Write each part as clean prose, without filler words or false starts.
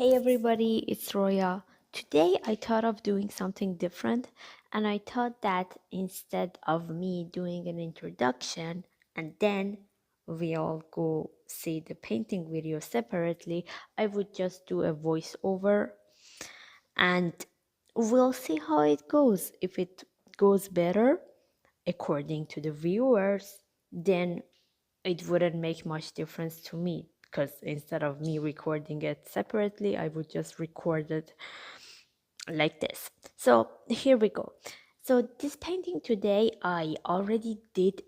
Hey everybody, it's Roya. Today I thought of doing something different, and I thought that instead of me doing an introduction and then we all go see the painting video separately, I would just do a voiceover and we'll see how it goes. If it goes better according to the viewers, then it wouldn't make much difference to me because instead of me recording it separately, I would just record it like this. So here we go. So this painting today, I already did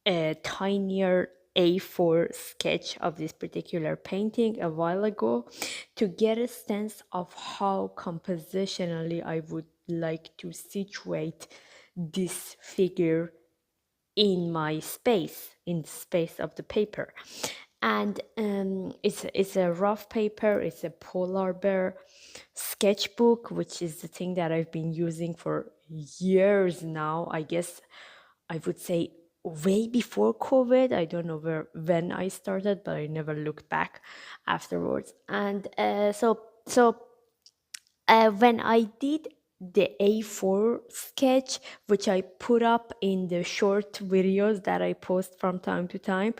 a tinier A4 sketch of this particular painting a while ago to get a sense of how compositionally I would like to situate this figure in my space, in the space of the paper. And it's a rough paper, it's a polar bear sketchbook, which is the thing that I've been using for years now. I guess I would say way before COVID. I don't know when I started, but I never looked back afterwards. And when I did the A4 sketch, which I put up in the short videos that I post from time to time,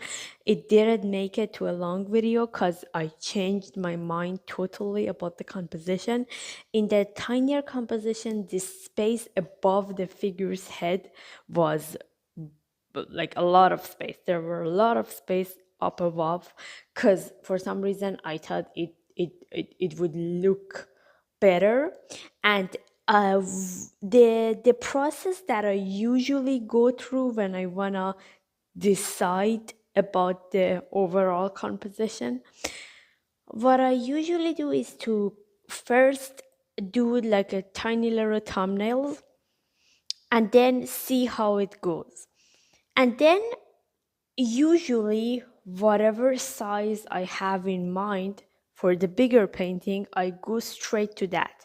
it didn't make it to a long video because I changed my mind totally about the composition. In the tinier composition, this space above the figure's head was like a lot of space. There were a lot of space up above because for some reason I thought it would look better. And the process that I usually go through when I wanna decide about the overall composition, what I usually do is to first do like a tiny little thumbnail and then see how it goes. And then usually whatever size I have in mind for the bigger painting, I go straight to that.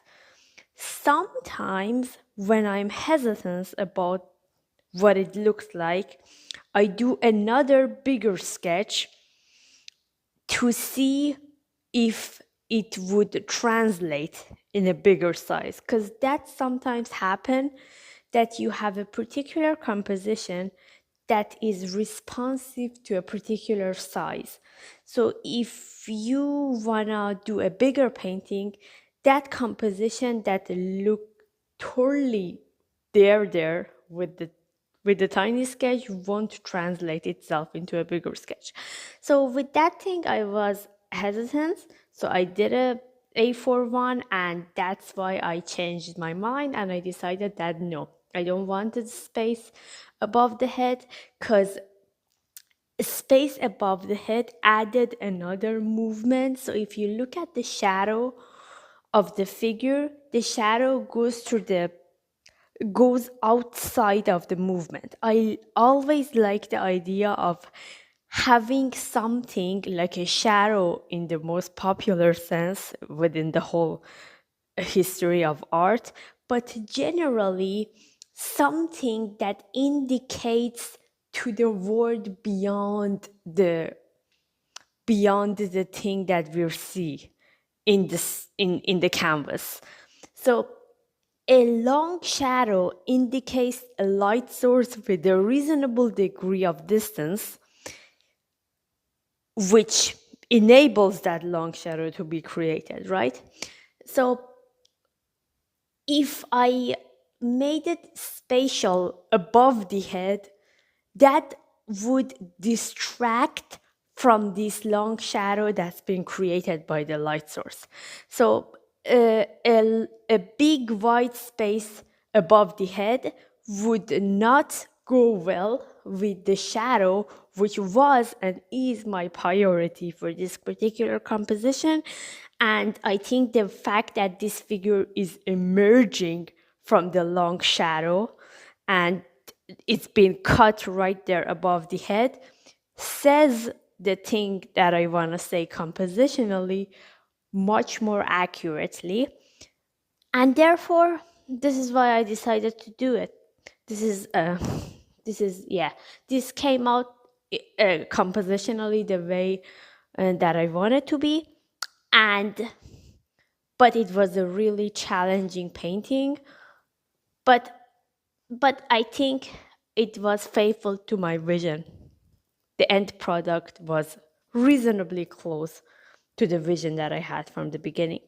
Sometimes when I'm hesitant about what it looks like, I do another bigger sketch to see if it would translate in a bigger size, because that sometimes happen that you have a particular composition that is responsive to a particular size. So if you wanna do a bigger painting, that composition that look totally there with the tiny sketch won't translate itself into a bigger sketch. So with that thing, I was hesitant. So I did a A4 one, and that's why I changed my mind and I decided that no, I don't want the space above the head, because space above the head added another movement. So if you look at the shadow of the figure, the shadow goes outside of the movement. I always like the idea of having something like a shadow in the most popular sense within the whole history of art, but generally something that indicates to the world beyond the thing that we see in the canvas. So a long shadow indicates a light source with a reasonable degree of distance, which enables that long shadow to be created, right? So if I made it spatial above the head, that would distract from this long shadow that's been created by the light source. So a big white space above the head would not go well with the shadow, which was and is my priority for this particular composition. And I think the fact that this figure is emerging from the long shadow and it's been cut right there above the head says the thing that I want to say compositionally much more accurately. And therefore, this is why I decided to do it. This came out compositionally the way that I wanted to be. And but it was a really challenging painting. But I think it was faithful to my vision. The end product was reasonably close to the vision that I had from the beginning.